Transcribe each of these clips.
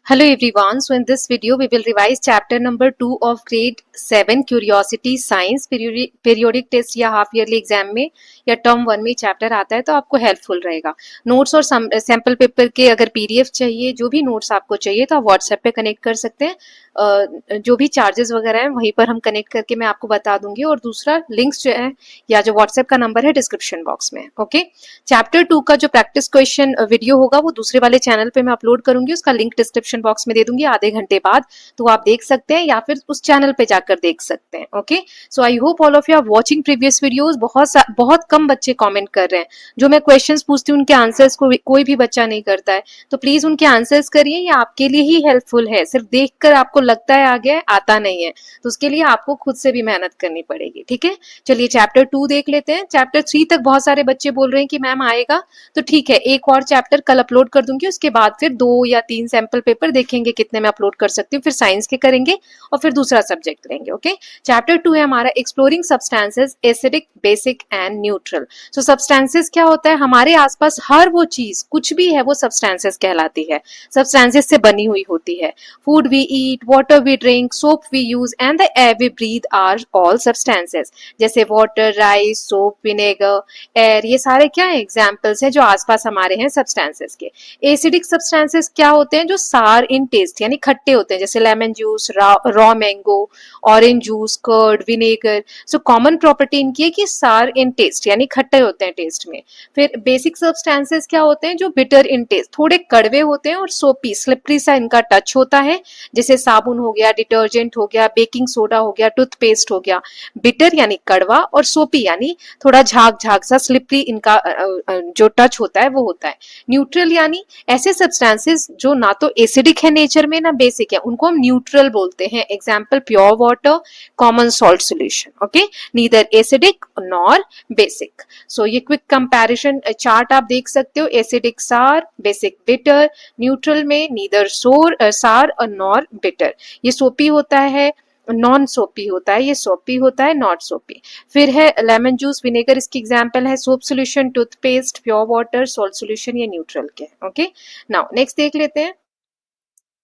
Hello everyone. So in this video we will revise chapter number 2 of grade 7 Curiosity Science periodic test या half yearly exam में या term 1 में chapter आता है तो आपको हेल्पफुल रहेगा। नोट्स और सैम्पल पेपर के अगर पीडीएफ चाहिए, जो भी नोट्स आपको चाहिए तो आप व्हाट्सएप पे कनेक्ट कर सकते हैं। जो भी चार्जेस वगैरह हैं वहीं पर हम कनेक्ट करके मैं आपको बता दूंगी, और दूसरा लिंक्स जो है या जो व्हाट्सएप का नंबर है डिस्क्रिप्शन बॉक्स में। ओके, चैप्टर 2 का जो प्रैक्टिस क्वेश्चन वीडियो होगा वो दूसरे वाले चैनल पे मैं अपलोड करूंगी, उसका लिंक डिस्क्रिप्शन बॉक्स में दे दूंगी आधे घंटे बाद, तो आप देख सकते हैं या फिर उस चैनल पे जाकर देख सकते हैं। Okay, so I hope all of you are watching previous videos. बहुत कम बच्चे कमेंट कर रहे हैं। जो मैं क्वेश्चंस पूछती हूँ उनके आंसर्स को कोई भी बच्चा नहीं करता है, तो प्लीज उनके आंसर्स करिए, ये आपके लिए ही हेल्पफुल है। सिर्फ देखकर आपको लगता है आ गया, आता नहीं है, तो उसके लिए आपको खुद से भी मेहनत करनी पड़ेगी। ठीक है, चलिए चैप्टर 2 देख लेते हैं। चैप्टर 3 तक बहुत सारे बच्चे बोल रहे हैं कि मैम आएगा, तो ठीक है, एक और चैप्टर कल अपलोड कर दूंगी, उसके बाद फिर 2 या 3 सैंपल पेपर देखेंगे कितने में अपलोड कर सकती हूँ, फिर साइंस के करेंगे और फिर दूसरा सब्जेक्ट लेंगे। ओके, चैप्टर 2 है हमारा exploring substances acidic, basic and neutral. So substances क्या होता है? हमारे आसपास हर वो चीज कुछ भी है वो सब्सटेंसेस कहलाती है, सब्सटेंसेस से बनी हुई होती है। Food we eat, water we drink, soap we use and the air we breathe are all substances. जैसे water, rice, soap, vinegar, air, ये सारे क्या है? एग्जाम्पल्स हैं जो आसपास हमारे हैं सब्सटेंसेस के। एसिडिक सब्सटेंसेस क्या होते हैं? जो सार इन टेस्ट यानी खट्टे होते हैं, जैसे lemon juice, raw mango, orange juice, curd, vinegar. So common property इनकी है कि सार इन टेस्ट यानी खट्टे होते हैं टेस्ट में। फिर बेसिक सब्सटेंसेस क्या होते हैं? जो बिटर इन टेस्ट, थोड़े कड़वे होते हैं और सोपी, स्लिपरी सा इनका टच होता है, जैसे साबुन हो गया, डिटर्जेंट हो गया, बेकिंग सोडा हो गया, टूथपेस्ट हो गया। बिटर यानी कड़वा और सोपी यानी थोड़ा झाग झाग सा, स्लिपरी इनका जो टच होता है वो होता है। न्यूट्रल यानी ऐसे सब्सटेंसेस जो ना तो एसिडिक है नेचर में ना बेसिक है, उनको हम न्यूट्रल बोलते हैं। Example pure water, common salt solution. Okay, neither acidic nor basic. So ये क्विक कंपैरिजन चार्ट आप देख सकते हो। एसिडिक सार, बेसिक बिटर, न्यूट्रल में नीदर सार और नॉर बिटर। ये सोपी होता है, नॉन सोपी होता है, ये सोपी होता है, नॉट सोपी। फिर है लेमन जूस, विनेगर इसकी एग्जांपल है। Soap solution, toothpaste, pure water, salt solution, ये न्यूट्रल के। ओके, नाउ नेक्स्ट देख लेते हैं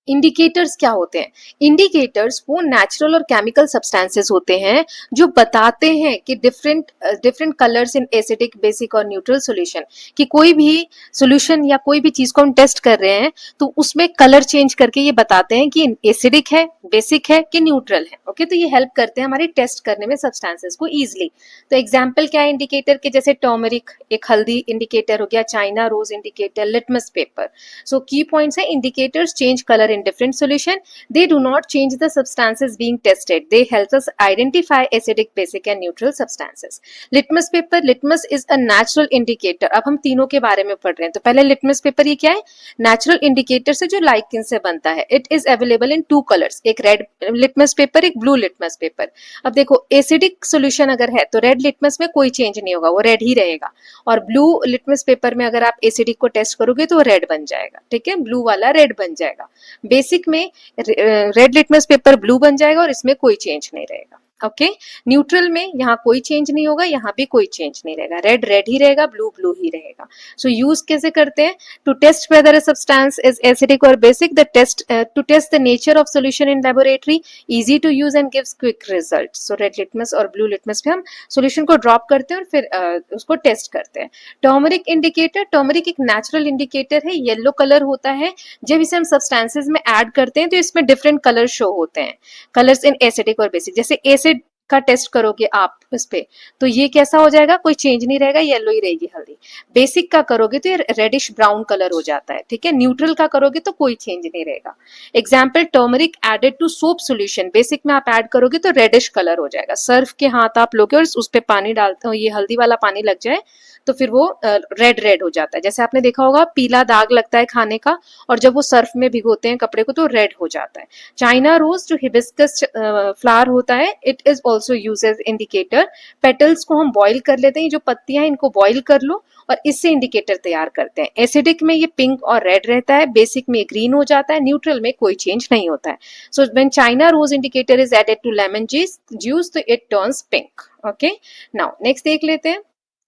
इंडिकेटर्स क्या होते हैं। इंडिकेटर्स वो नेचुरल और केमिकल सब्सटेंसेस होते हैं जो बताते हैं कि different colours in acidic, basic और न्यूट्रल सॉल्यूशन, कि कोई भी सॉल्यूशन या कोई भी चीज को हम टेस्ट कर रहे हैं तो उसमें कलर चेंज करके ये बताते हैं कि एसिडिक है, बेसिक है कि न्यूट्रल है। ओके, तो ये हेल्प करते हैं हमारी टेस्ट करने में सब्सटेंसेस को इजिली। तो एग्जाम्पल क्या है इंडिकेटर के? जैसे टर्मरिक एक हल्दी इंडिकेटर हो गया, China rose indicator, litmus paper. So key points है indicators change colour in different solution. They do not change the substances being tested. They help us identify acidic, basic and neutral substances. Litmus paper, litmus is a natural indicator. अब हम तीनों के बारे में पढ़ रहे हैं, तो पहले litmus paper ये क्या है? Natural indicator से जो लाइकिन से बनता है। It is available in 2 colors, एक red litmus paper, एक blue litmus paper. अब देखो acidic solution अगर है तो red litmus में कोई चेंज नहीं होगा, वो red ही रहेगा, और blue litmus paper में अगर आप acidic को टेस्ट करोगे तो red बन जाएगा। ठीक है, blue वाला red बन जाएगा। बेसिक में रेड लिटमस पेपर ब्लू बन जाएगा और इसमें कोई चेंज नहीं रहेगा। ओके, न्यूट्रल में यहाँ कोई चेंज नहीं होगा, यहाँ भी कोई चेंज नहीं रहेगा, रेड रेड ही रहेगा, ब्लू ब्लू ही रहेगा। सो यूज कैसे करते हैं? To test whether a substance is acidic और basic, the test to test the nature of solution in laboratory, easy to use and gives quick result. So red litmus और blue litmus पे हम solution को drop करते हैं और फिर उसको टेस्ट करते हैं। टर्मरिक इंडिकेटर, टर्मरिक एक नेचुरल इंडिकेटर है, येलो कलर होता है। जब इसे हम सब्सटेंसेस में ऐड करते हैं तो इसमें डिफरेंट कलर शो होते हैं, कलर्स इन एसिडिक और बेसिक। जैसे एसिड का टेस्ट करोगे आप इस पे तो ये कैसा हो जाएगा? कोई चेंज नहीं रहेगा, येलो ही रहेगी हल्दी। बेसिक का करोगे तो ये रेडिश ब्राउन कलर हो जाता है। ठीक है, न्यूट्रल का करोगे तो कोई चेंज नहीं रहेगा। Example turmeric added to soap solution, basic में आप ऐड करोगे तो रेडिश कलर हो जाएगा। सर्फ के हाथ आप लोगे और उस पे पानी डालते हो, ये हल्दी वाला पानी लग जाए तो फिर वो रेड रेड हो जाता है। जैसे आपने देखा होगा पीला दाग लगता है खाने का, और जब वो सर्फ में भिगोते हैं कपड़े को तो रेड हो जाता है। चाइना रोज जो हिबिस्कस फ्लावर होता है, it is also use as indicator. Petals को हम बॉइल कर लेते हैं, जो पत्तियां इनको बॉइल कर लो और इससे इंडिकेटर तैयार करते हैं। एसिडिक में ये पिंक और रेड रहता है, बेसिक में ग्रीन हो जाता है, न्यूट्रल में कोई चेंज नहीं होता है। So when China rose indicator is added to lemon juice तो it turns pink. Okay, now next देख लेते हैं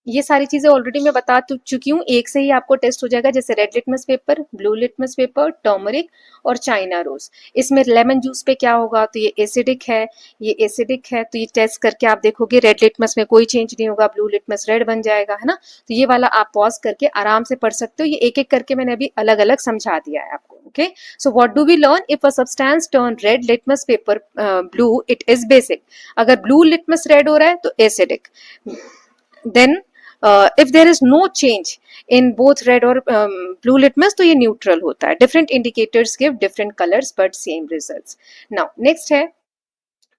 ये सारी चीजें ऑलरेडी मैं बता चुकी हूँ, एक से ही आपको टेस्ट हो जाएगा, जैसे red litmus paper, blue litmus paper, turmeric और चाइना रोज। इसमें लेमन जूस पे क्या होगा, तो ये एसिडिक है, ये एसिडिक है, तो ये टेस्ट करके आप देखोगे रेड लिटमस में कोई चेंज नहीं होगा, ब्लू लिटमस रेड बन जाएगा, है ना। तो ये वाला आप पॉज करके आराम से पढ़ सकते हो, ये एक एक करके मैंने अभी अलग अलग समझा दिया है आपको। Okay, so what do we learn, if a substance turn red litmus paper blue, it is basic. अगर ब्लू लिटमस रेड हो रहा है तो acidic. Then if there is no change in both red or blue litmus, तो ये neutral होता है। different indicators give different colors but same results। now next है,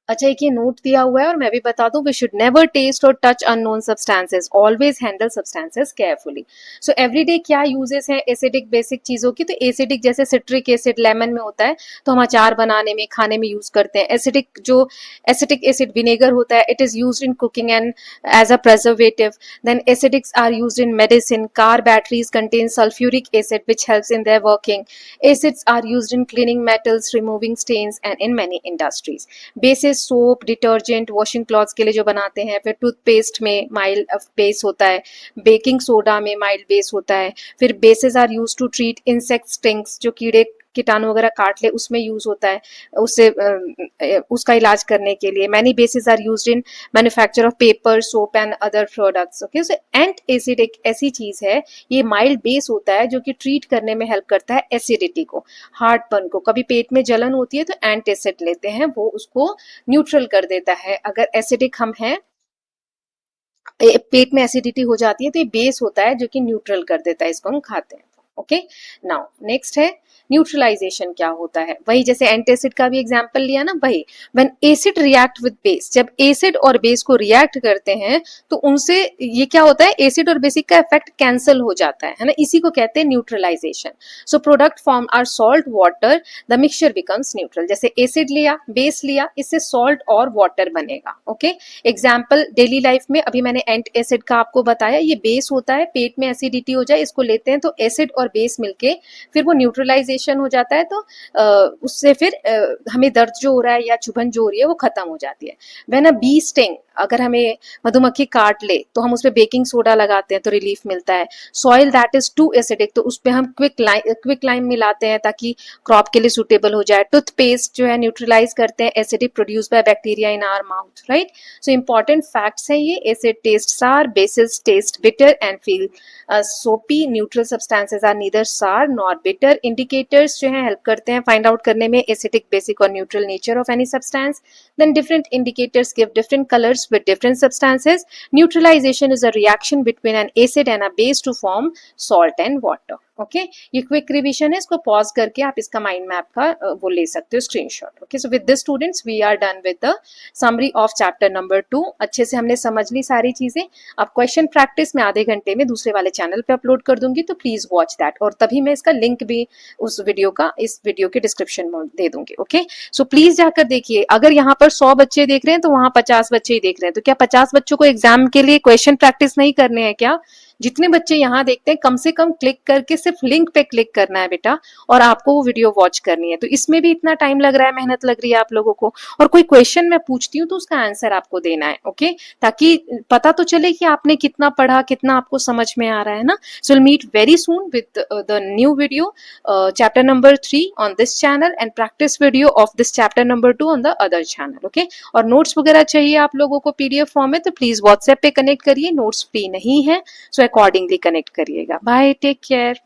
अच्छा एक ये नोट दिया हुआ है और मैं भी बता दूं, वी शुड नेवर टेस्ट और touch unknown substances, always handle substances carefully. So everyday क्या यूजेस हैं एसिडिक बेसिक चीजों की, तो एसिडिक जैसे सिट्रिक एसिड लेमन में होता है, तो हम अचार बनाने में खाने में यूज करते हैं। एसिडिक जो एसिटिक एसिड विनेगर होता है, it is used in cooking and as a preservative. Then acidics are used in medicine, car batteries contain sulphuric acid which helps in their working. Acids are used in cleaning metals, removing stains and in many industries. Bases soap, detergent, washing clothes के लिए जो बनाते हैं, फिर toothpaste में mild base होता है, baking soda में माइल्ड बेस होता है। फिर basis are use to treat insect stings, जो कीड़े कीटाणु वगैरह काट ले उसमें यूज होता है, उससे उसका इलाज करने के लिए। Many basis are used in manufacture of paper, soap and other products. Okay, so antacid एक ऐसी चीज है, ये माइल्ड बेस होता है जो कि ट्रीट करने में हेल्प करता है एसिडिटी को, हार्टबर्न को। कभी पेट में जलन होती है तो एंट एसिड लेते हैं, वो उसको न्यूट्रल कर देता है। अगर एसिडिक हम हैं, पेट में एसिडिटी हो जाती है, तो ये बेस होता है जो कि न्यूट्रल कर देता है, इसको हम खाते हैं। ओके, नाउ नेक्स्ट है न्यूट्रलाइजेशन क्या होता है। वही जैसे एंटासिड का भी एग्जांपल लिया ना, वही when acid react with base, जब एसिड और बेस को रिएक्ट करते हैं तो उनसे ये क्या होता है, एसिड और बेसिक का इफेक्ट कैंसिल हो जाता है ना, इसी को कहते हैं neutralisation. So product form are salt water, the mixture becomes neutral. जैसे एसिड लिया, बेस लिया, इससे सॉल्ट और वाटर बनेगा। ओके, एग्जाम्पल डेली लाइफ में अभी मैंने एंट एसिड का आपको बताया, ये बेस होता है, पेट में एसिडिटी हो जाए इसको लेते हैं, तो एसिड और बेस मिलके फिर वो न्यूट्रलाइजेशन हो जाता है, तो उससे फिर हमें दर्द जो हो रहा है या चुभन जो हो रही है वो खत्म हो जाती है। व्हेन अ बी स्टिंग, अगर हमें मधुमक्खी काट ले तो हम उसपे बेकिंग सोडा लगाते हैं तो रिलीफ मिलता है। Soil that is too acidic, तो उसपे हम क्विक लाइम मिलाते हैं ताकि क्रॉप के लिए सुटेबल हो जाए। टूथपेस्ट जो है न्यूट्रलाइज करते हैं acidic produce by bacteria in our mouth, right. So important facts है ये, acid taste sour, bases taste bitter and feel soapy, neutral substances are neither sour nor bitter. Indicators जो है हेल्प करते हैं फाइंड आउट करने में acidic, basic और neutral nature of any substance. Then different indicators give different colours with different substances. Neutralization is a reaction between an acid and a base to form salt and water. Okay, ये quick revision है, इसको pause करके आप इसका mind map का वो ले सकते हो screenshot. Okay, so with this students we are done with the summary of chapter number 2। अच्छे से हमने समझ ली सारी चीजें। अब क्वेश्चन प्रैक्टिस में आधे घंटे में दूसरे वाले चैनल पे अपलोड कर दूंगी, तो प्लीज वॉच दैट, और तभी मैं इसका लिंक भी उस वीडियो का इस वीडियो के डिस्क्रिप्शन में दे दूंगी। ओके, सो प्लीज जाकर देखिए। अगर यहाँ पर 100 बच्चे देख रहे हैं तो वहां 50 बच्चे ही देख रहे हैं, तो क्या 50 बच्चों को एग्जाम के लिए क्वेश्चन प्रैक्टिस नहीं करने हैं क्या? जितने बच्चे यहाँ देखते हैं कम से कम क्लिक करके सिर्फ लिंक पे क्लिक करना है बेटा, और आपको वो वीडियो वॉच करनी है। तो इसमें भी इतना टाइम लग रहा है, मेहनत लग रही है आप लोगों को, और कोई क्वेश्चन मैं पूछती हूँ तो उसका आंसर आपको देना है। ओके, ताकि पता तो चले कि आपने कितना पढ़ा, कितना आपको समझ में आ रहा है ना। So will meet very soon with the new video chapter number 3 on this channel and practice video of this chapter number 2 on the other channel. Okay, और नोट्स वगैरह चाहिए आप लोगों को पीडीएफ फॉर्म में, तो प्लीज व्हाट्सएप पे connect करिए, नोट्स फ्री नहीं है, सो अकॉर्डिंगली कनेक्ट करिएगा। Bye, take care.